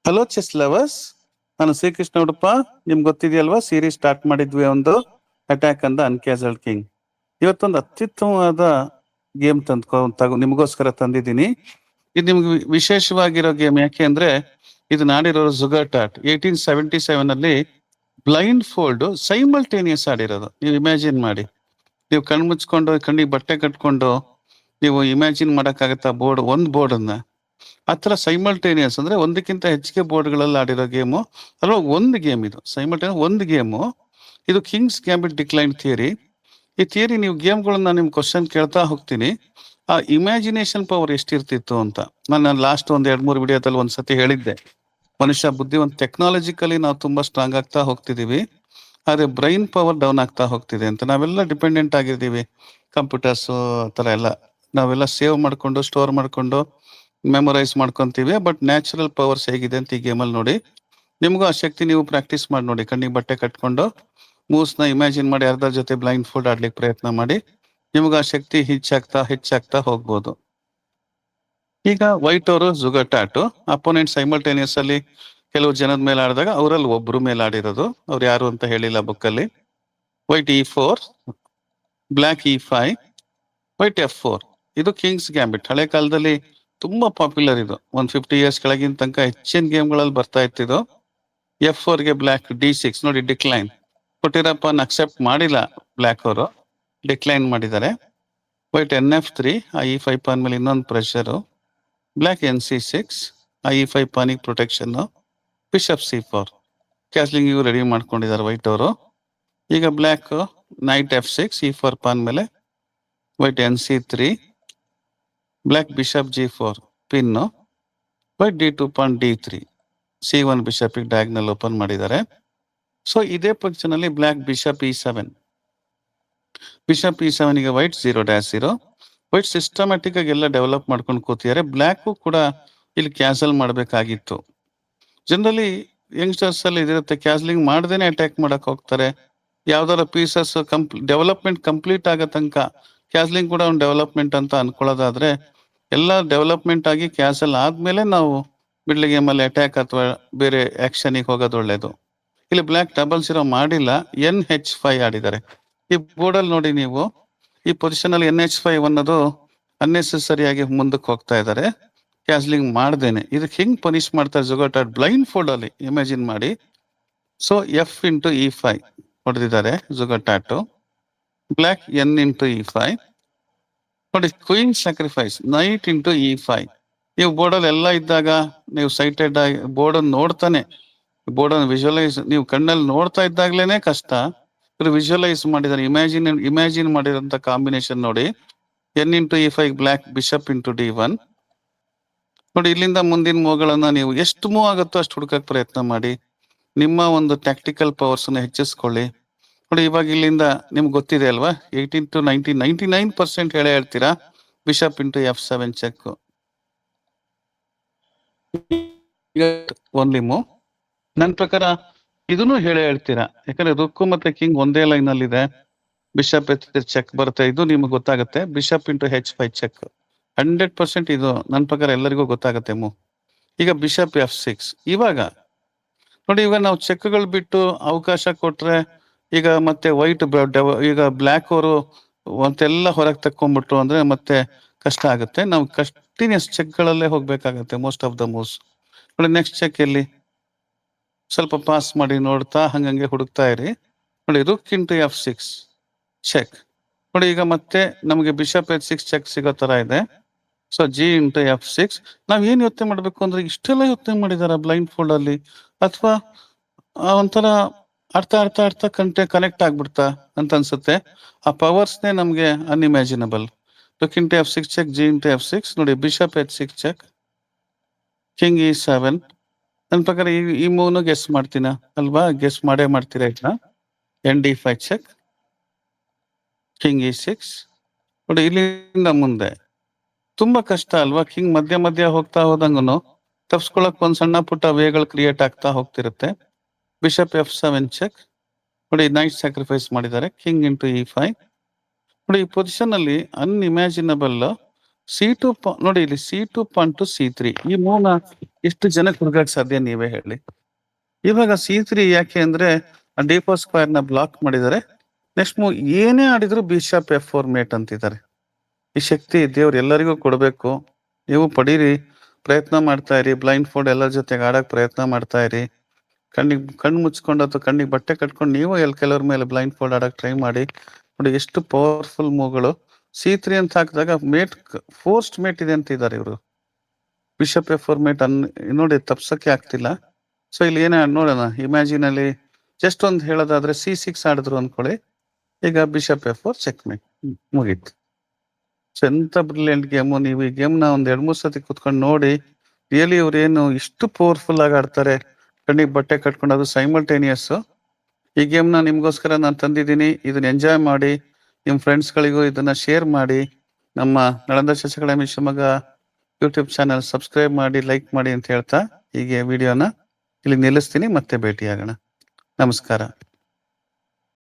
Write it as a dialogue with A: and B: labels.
A: Hello chess lovers, ನಾನು ಶ್ರೀಕೃಷ್ಣ ಉಡುಪ. ನಿಮ್ಗೆ ಗೊತ್ತಿದೆಯಲ್ವಾ, series start ಮಾಡಿದ್ವಿ ಒಂದು ಅಟ್ಯಾಕ್ ಅಂದ ಅನ್ಕ್ಯಾಸಲ್ ಕಿಂಗ್. ಇವತ್ತೊಂದು ಅತ್ಯುತ್ತಮವಾದ ಗೇಮ್ ನಿಮಗೋಸ್ಕರ ತಂದಿದ್ದೀನಿ. ಇದು ನಿಮ್ಗೆ ವಿಶೇಷವಾಗಿರೋ ಗೇಮ್. ಯಾಕೆ ಅಂದ್ರೆ ಇದು ನಾಡಿರೋರು ಜುಗರ್ಟಾಟ್ 1877 ಅಲ್ಲಿ ಬ್ಲೈಂಡ್ ಫೋಲ್ಡ್ ಸೈಮಲ್ಟೇನಿಯಸ್ ಆಡಿರೋದು. ನೀವು ಇಮ್ಯಾಜಿನ್ ಮಾಡಿ, ನೀವು ಕಣ್ಣು ಮುಚ್ಕೊಂಡು ಕಣ್ಣಿಗೆ ಬಟ್ಟೆ ಕಟ್ಕೊಂಡು ನೀವು ಇಮ್ಯಾಜಿನ್ ಮಾಡಕ್ಕಾಗತ್ತಾ ಒಂದು ಬೋರ್ಡ್ ಅನ್ನ ಆತರ ಸೈಮಲ್ಟೇನಿಯಸ್ ಅಂದ್ರೆ ಒಂದಕ್ಕಿಂತ ಹೆಚ್ಚಿಗೆ ಬೋರ್ಡ್ಗಳಲ್ಲಿ ಆಡಿರೋ ಗೇಮು ಅಲ್ವಾ. ಒಂದು ಗೇಮ್ ಇದು ಸೈಮಲ್ಟೇನಿಯಸ್ ಒಂದು ಗೇಮು. ಇದು ಕಿಂಗ್ಸ್ ಗ್ಯಾಂಬಿಟ್ ಡಿಕ್ಲೈನ್ ಥಿಯರಿ. ಈ ಥಿಯರಿ ನೀವು ಗೇಮ್ಗಳನ್ನ ನಿಮ್ ಕ್ವಶನ್ ಕೇಳ್ತಾ ಹೋಗ್ತೀನಿ. ಆ ಇಮ್ಯಾಜಿನೇಷನ್ ಪವರ್ ಎಷ್ಟಿರ್ತಿತ್ತು ಅಂತ ನಾನು ಲಾಸ್ಟ್ ಒಂದ್ 2-3 ವಿಡಿಯೋದಲ್ಲಿ ಒಂದ್ಸತಿ ಹೇಳಿದ್ದೆ. ಮನುಷ್ಯ ಬುದ್ಧಿವಂತ ಟೆಕ್ನಾಲಜಿಕಲಿ ನಾವು ತುಂಬಾ ಸ್ಟ್ರಾಂಗ್ ಆಗ್ತಾ ಹೋಗ್ತಿದೀವಿ, ಆದ್ರೆ ಬ್ರೈನ್ ಪವರ್ ಡೌನ್ ಆಗ್ತಾ ಹೋಗ್ತಿದೆ ಅಂತ. ನಾವೆಲ್ಲ ಡಿಪೆಂಡೆಂಟ್ ಆಗಿರ್ತೀವಿ ಕಂಪ್ಯೂಟರ್ಸ್ ತರ ಎಲ್ಲ. ನಾವೆಲ್ಲ ಸೇವ್ ಮಾಡ್ಕೊಂಡು ಸ್ಟೋರ್ ಮಾಡ್ಕೊಂಡು ಮೆಮೊರೈಸ್ ಮಾಡ್ಕೊಂತೀವಿ. ಬಟ್ ನ್ಯಾಚುರಲ್ ಪವರ್ಸ್ ಹೇಗಿದೆ ಅಂತ ಈ ಗೇಮಲ್ಲಿ ನೋಡಿ. ನಿಮಗೂ ಆ ಶಕ್ತಿ ನೀವು ಪ್ರಾಕ್ಟೀಸ್ ಮಾಡಿ ನೋಡಿ. ಕಣ್ಣಿಗೆ ಬಟ್ಟೆ ಕಟ್ಕೊಂಡು ಮೂವ್ಸ್ನ ಇಮ್ಯಾಜಿನ್ ಮಾಡಿ ಯಾರ್ದಾರ ಜೊತೆ ಬ್ಲೈಂಡ್ ಫೋಲ್ಡ್ ಆಡ್ಲಿಕ್ಕೆ ಪ್ರಯತ್ನ ಮಾಡಿ. ನಿಮ್ಗೆ ಆ ಶಕ್ತಿ ಹೆಚ್ಚಾಗ್ತಾ ಹೋಗ್ಬೋದು. ಈಗ ವೈಟ್ ಅವರು ಜುಗರ್ಟಾಟು ಅಪೋನೆಂಟ್ ಸೈಮಲ್ಟೇನಿಯಸ್ ಅಲ್ಲಿ ಕೆಲವು ಜನದ ಮೇಲೆ ಆಡಿದಾಗ ಅವರಲ್ಲಿ ಒಬ್ರು ಮೇಲೆ ಆಡಿರೋದು. ಅವ್ರು ಯಾರು ಅಂತ ಹೇಳಿಲ್ಲ ಬುಕ್ಕಲ್ಲಿ. White E4, black E5, white F4. ಇದು ಕಿಂಗ್ಸ್ ಗ್ಯಾಂಬಿಟ್. ಹಳೆ ಕಾಲದಲ್ಲಿ ತುಂಬಾ ಪಾಪ್ಯುಲರ್ ಇದು. 150 ಇಯರ್ಸ್ ಕೆಳಗಿನ ತನಕ ಹೆಚ್ಚಿನ ಗೇಮ್ಗಳಲ್ಲಿ ಬರ್ತಾ ಇತ್ತಿದು. F4 ಗೆ ಬ್ಲ್ಯಾಕ್ D6 ನೋಡಿ ಡಿಕ್ಲೈನ್ ಕೊಟ್ಟಿರಪ್ಪ, ಅಕ್ಸೆಪ್ಟ್ ಮಾಡಿಲ್ಲ ಬ್ಲ್ಯಾಕ್ ಅವರು, ಡಿಕ್ಲೈನ್ ಮಾಡಿದ್ದಾರೆ. ವೈಟ್ NF3, E5 ಪಾನ್ ಮೇಲೆ ಇನ್ನೊಂದು ಪ್ರೆಷರು. ಬ್ಲ್ಯಾಕ್ NC6, E5 ಪಾನಿಗೆ ಪ್ರೊಟೆಕ್ಷನ್. ಬಿಷಪ್ C4 ಕ್ಯಾಸ್ಲಿಂಗ್ ಇವು ರೆಡಿ ಮಾಡ್ಕೊಂಡಿದ್ದಾರೆ ವೈಟ್ ಅವರು. ಈಗ black knight F6, E4 pawn ಮೇಲೆ white NC3, black bishop G4 pin, white D2 pawn D3, C1 bishop diagonal open ಮಾಡಿದ್ದಾರೆ. So ಇದೇ ಪೊಸಿಷನ್ ಅಲ್ಲಿ black bishop E7, bishop E7 ಗೆ white 0-0. White systematic ಆಗಿ ಎಲ್ಲ ಡೆವಲಪ್ ಮಾಡ್ಕೊಂಡು ಕೂತಿದ್ದಾರೆ. ಬ್ಲ್ಯಾಕ್ ಕೂಡ ಇಲ್ಲಿ ಕ್ಯಾನ್ಸಲ್ ಮಾಡ್ಬೇಕಾಗಿತ್ತು. ಜನರಲಿ ಯಂಗ್ಸ್ಟರ್ಸ್ ಅಲ್ಲಿ ಇದಿರುತ್ತೆ, ಕ್ಯಾನ್ಸಲಿಂಗ್ ಮಾಡ್ದೇನೆ ಅಟ್ಯಾಕ್ ಮಾಡಕ್ ಹೋಗ್ತಾರೆ. ಯಾವ್ದಾರ ಪೀಸಸ್ ಡೆವಲಪ್ಮೆಂಟ್ ಕಂಪ್ಲೀಟ್ ಆಗೋ ತನಕ ಕ್ಯಾನ್ಸಲಿಂಗ್ ಕೂಡ ಒಂದು ಡೆವಲಪ್ಮೆಂಟ್ ಅಂತ ಅನ್ಕೊಳ್ಳೋದಾದ್ರೆ, ಎಲ್ಲ ಡೆವಲಪ್ಮೆಂಟ್ ಆಗಿ ಕ್ಯಾನ್ಸಲ್ ಆದ್ಮೇಲೆ ನಾವು ಮಿಡ್ಲ್ ಗೇಮ್ ಅಲ್ಲಿ ಅಟ್ಯಾಕ್ ಅಥವಾ ಬೇರೆ ಆಕ್ಷನ್ಗೆ ಹೋಗೋದು ಒಳ್ಳೇದು. ಇಲ್ಲಿ ಬ್ಲ್ಯಾಕ್ 0-0 ಮಾಡಿಲ್ಲ, NH5 ಆಡಿದ್ದಾರೆ. ಈ ಬೋರ್ಡಲ್ಲಿ ನೋಡಿ ನೀವು, ಈ ಪೊಸಿಷನ್ ಅಲ್ಲಿ NH5 ಅನ್ನೋದು ಅನ್ನೆಸೆಸರಿ ಆಗಿ ಮುಂದಕ್ಕೆ ಹೋಗ್ತಾ ಇದ್ದಾರೆ ಕ್ಯಾನ್ಸಲಿಂಗ್ ಮಾಡ್ದೇನೆ. ಇದಕ್ಕೆ ಹಿಂಗ್ ಪನಿಷ್ ಮಾಡ್ತಾರೆ ಜುಗರ್ಟಾಟ್ ಬ್ಲೈಂಡ್ ಫೋಲ್ಡ್ ಅಲ್ಲಿ, ಇಮ್ಯಾಜಿನ್ ಮಾಡಿ. ಸೊ F/E5 ಹೊಡೆದಿದ್ದಾರೆ ಜುಗರ್ಟಾಟ್. ಬ್ಲ್ಯಾಕ್ N/E5 ನೋಡಿ. Queen sacrifice night E5. ನೀವು ಬೋರ್ಡಲ್ಲಿ ಎಲ್ಲ ಇದ್ದಾಗ ನೀವು ಸೈಟೆಡ್ ಆಗಿ ಬೋರ್ಡನ್ನು ನೋಡ್ತಾನೆ, ಬೋರ್ಡನ್ನು ವಿಜುವಲೈಸ್ ನೀವು ಕಣ್ಣಲ್ಲಿ ನೋಡ್ತಾ ಇದ್ದಾಗ್ಲೇನೆ ಕಷ್ಟ. ಇವರು ವಿಜುವಲೈಸ್ ಮಾಡಿದ್ದಾರೆ, ಇಮ್ಯಾಜಿನ್ ಮಾಡಿರೋಂಥ ಕಾಂಬಿನೇಷನ್ ನೋಡಿ. N/E5 ಬ್ಲ್ಯಾಕ್ ಬಿಷಪ್ D1 ನೋಡಿ. ಇಲ್ಲಿಂದ ಮುಂದಿನ ಮೂವ್ಗಳನ್ನ ನೀವು ಎಷ್ಟು ಮೂವ್ ಆಗುತ್ತೋ ಅಷ್ಟು ಹುಡುಕಕ್ ಪ್ರಯತ್ನ ಮಾಡಿ. ನಿಮ್ಮ ಒಂದು ಟ್ಯಾಕ್ಟಿಕಲ್ ಪವರ್ಸ್ ಅನ್ನ ಹೆಚ್ಚಿಸ್ಕೊಳ್ಳಿ ನೋಡಿ. ಇವಾಗ ಇಲ್ಲಿಂದ ನಿಮ್ಗೆ ಗೊತ್ತಿದೆ ಅಲ್ವಾ, 18 to 99% ಹೇಳೇ ಹೇಳ್ತೀರಾ. Bishop F7 check only move. ನನ್ನ ಪ್ರಕಾರ ಇದನ್ನು ಹೇಳೇ ಹೇಳ್ತೀರಾ, ಯಾಕಂದ್ರೆ ರುಕ್ಕು ಮತ್ತೆ ಕಿಂಗ್ ಒಂದೇ ಲೈನ್ ಅಲ್ಲಿ ಇದೆ. ಬಿಷಪ್ ಚೆಕ್ ಬರುತ್ತೆ, ಇದು ನಿಮ್ಗೆ ಗೊತ್ತಾಗುತ್ತೆ. ಬಿಷಪ್ H5 ಚೆಕ್ 100% ಇದು ನನ್ನ ಪ್ರಕಾರ ಎಲ್ಲರಿಗೂ ಗೊತ್ತಾಗುತ್ತೆ ಮೂವ್. ಈಗ ಬಿಷಪ್ F6. ಇವಾಗ ನೋಡಿ, ಇವಾಗ ನಾವು ಚೆಕ್ಗಳು ಬಿಟ್ಟು ಅವಕಾಶ ಕೊಟ್ರೆ ಈಗ ಮತ್ತೆ ವೈಟ್ ಈಗ ಬ್ಲ್ಯಾಕ್ ಅವರು ಮತ್ತೆಲ್ಲ ಹೊರಗೆ ತಕ್ಕೊಂಡ್ಬಿಟ್ರು ಅಂದ್ರೆ ಮತ್ತೆ ಕಷ್ಟ ಆಗುತ್ತೆ. ನಾವು ಕಂಟಿನ್ಯೂಸ್ ಚೆಕ್ಗಳಲ್ಲೇ ಹೋಗ್ಬೇಕಾಗತ್ತೆ ಮೋಸ್ಟ್ ಆಫ್ ದ ಮೂವ್ಸ್. ನೋಡಿ ನೆಕ್ಸ್ಟ್ ಚೆಕ್ ಎಲ್ಲಿ, ಸ್ವಲ್ಪ ಪಾಸ್ ಮಾಡಿ ನೋಡ್ತಾ ಹಂಗಂಗೆ ಹುಡುಕ್ತಾ ಇರಿ ನೋಡಿ. ರುಕ್ F6 ಚೆಕ್ ನೋಡಿ. ಈಗ ಮತ್ತೆ ನಮಗೆ ಬಿಷಪ್ H6 ಚೆಕ್ ಸಿಗೋ ತರ ಇದೆ. So G/F6. ನಾವ್ ಏನ್ ಯೋಚನೆ ಮಾಡ್ಬೇಕು ಅಂದ್ರೆ, ಇಷ್ಟೆಲ್ಲ ಯೋಚನೆ ಮಾಡಿದಾರ ಬ್ಲೈಂಡ್ ಫೋಲ್ಡ್ ಅಲ್ಲಿ, ಅಥವಾ ಒಂಥರ ಆಡ್ತಾ ಕನೆಕ್ಟ್ ಆಗ್ಬಿಡ್ತಾ ಅಂತ ಅನ್ಸುತ್ತೆ. ಆ ಪವರ್ಸ್ನೇ ನಮ್ಗೆ ಅನ್ಇಮ್ಯಾಜಿನಬಲ್. ರುಕ್ F6 ಚೆಕ್, G/F6 ನೋಡಿ. Bishop H6 check, king E7. ನನ್ನ ಪ್ರಕಾರ ಈ ಮೂವ್ನು ಗೆಸ್ ಮಾಡ್ತೀನ ಅಲ್ವಾ, ಗೆಸ್ ಮಾಡೇ ಮಾಡ್ತೀರಾ ಇದನ್ನ. N/D5 ಚೆಕ್, ಕಿಂಗ್ E6 ನೋಡಿ. ಇಲ್ಲಿಂದ ಮುಂದೆ ತುಂಬಾ ಕಷ್ಟ ಅಲ್ವಾ, ಕಿಂಗ್ ಮಧ್ಯ ಹೋಗ್ತಾ ಹೋದಂಗನು ತಪ್ಸ್ಕೊಳಕ್ ಒಂದ್ ಸಣ್ಣ ಪುಟ್ಟ ವೇಗಳು ಕ್ರಿಯೇಟ್ ಆಗ್ತಾ ಹೋಗ್ತಿರುತ್ತೆ. ಬಿಷಪ್ F7 ಚೆಕ್ ನೋಡಿ. ನೈಟ್ ಸ್ಯಾಕ್ರಿಫೈಸ್ ಮಾಡಿದ್ದಾರೆ, ಕಿಂಗ್ E5 ನೋಡಿ. ಈ ಪೊಸಿಷನ್ ಅಲ್ಲಿ ಅನ್ಇಮ್ಯಾಜಿನಬಲ್ C2 ನೋಡಿ ಇಲ್ಲಿ C2 ಪಾನ್ ಟು C3 ಈ ಮೂವ್ನ ಎಷ್ಟು ಜನಕ್ಕೆ ಹುಡುಗಕ್ಕೆ ಸಾಧ್ಯ ನೀವೇ ಹೇಳಿ. ಇವಾಗ C3 ಯಾಕೆ ಅಂದ್ರೆ ಡಿಪೋ ಸ್ಕ್ವೇರ್ ನ ಬ್ಲಾಕ್ ಮಾಡಿದ್ದಾರೆ. ನೆಕ್ಸ್ಟ್ ಮೂವ್ ಏನೇ ಆಡಿದ್ರು ಬಿಷಪ್ F4 ಮೇಟ್ ಅಂತಿದ್ದಾರೆ. ಈ ಶಕ್ತಿ ದೇವ್ರು ಎಲ್ಲರಿಗೂ ಕೊಡ್ಬೇಕು. ನೀವು ಪಡೀರಿ, ಪ್ರಯತ್ನ ಮಾಡ್ತಾ ಇರಿ. ಬ್ಲೈಂಡ್ ಫೋಲ್ಡ್ ಎಲ್ಲರ ಜೊತೆಗೆ ಆಡಕ್ ಪ್ರಯತ್ನ ಮಾಡ್ತಾ ಇರಿ. ಕಣ್ಣು ಮುಚ್ಕೊಂಡು ಅಥವಾ ಕಣ್ಣಿಗೆ ಬಟ್ಟೆ ಕಟ್ಕೊಂಡು ನೀವು ಕೆಲವ್ರ ಮೇಲೆ ಬ್ಲೈಂಡ್ ಫೋಲ್ಡ್ ಆಡಕ್ ಟ್ರೈ ಮಾಡಿ. ನೋಡಿ ಎಷ್ಟು ಪವರ್ಫುಲ್ ಮೂವ್ಗಳು. C3 ಅಂತ ಹಾಕಿದಾಗ ಮೇಟ್ ಫೋರ್ಸ್ಟ್ ಮೇಟ್ ಇದೆ ಅಂತ ಇದ್ದಾರೆ ಇವರು. ಬಿಷಪ್ F4 ಮೇಟ್ ನೋಡಿ ತಪ್ಸಕ್ಕೆ ಆಗ್ತಿಲ್ಲ. ಸೊ ಇಲ್ಲಿ ಏನ ನೋಡೋಣ, ಇಮ್ಯಾಜಿನ್ ಅಲ್ಲಿ ಜಸ್ಟ್ ಒಂದು ಹೇಳೋದಾದ್ರೆ C6 ಆಡಿದ್ರು ಅನ್ಕೊಳ್ಳಿ. ಈಗ ಬಿಷಪ್ F4 ಚೆಕ್ ಮೇಟ್ ಮುಗೀತು. ಸೊ ಎಂತ ಬ್ರಿಲಿಯಂಟ್ ಗೇಮು. ನೀವು ಈ ಗೇಮ್ನ ಒಂದ್ 2-3 ಸತಿ ಕುತ್ಕೊಂಡು ನೋಡಿ. ರಿಯಲಿ ಇವ್ರು ಏನು ಇಷ್ಟು ಪವರ್ಫುಲ್ ಆಗಿ ಆಡ್ತಾರೆ. ಕಣ್ಣಿಗೆ ಬಟ್ಟೆ ಕಟ್ಕೊಂಡು, ಅದು ಸೈಮಲ್ಟೇನಿಯಸ್. ಈ ಗೇಮ್ನ ನಿಮ್ಗೋಸ್ಕರ ನಾನು ತಂದಿದ್ದೀನಿ. ಇದನ್ನ ಎಂಜಾಯ್ ಮಾಡಿ. ನಿಮ್ಮ ಫ್ರೆಂಡ್ಸ್ಗಳಿಗೂ ಇದನ್ನ ಶೇರ್ ಮಾಡಿ. ನಮ್ಮ ನಳಂದ ಚಷಕಗಳ ಶಿವಮೊಗ್ಗ ಯೂಟ್ಯೂಬ್ ಚಾನಲ್ ಸಬ್ಸ್ಕ್ರೈಬ್ ಮಾಡಿ, ಲೈಕ್ ಮಾಡಿ ಅಂತ ಹೇಳ್ತಾ ಹೀಗೆ ವಿಡಿಯೋನ ಇಲ್ಲಿ ನಿಲ್ಲಿಸ್ತೀನಿ. ಮತ್ತೆ ಭೇಟಿಯಾಗೋಣ. ನಮಸ್ಕಾರ.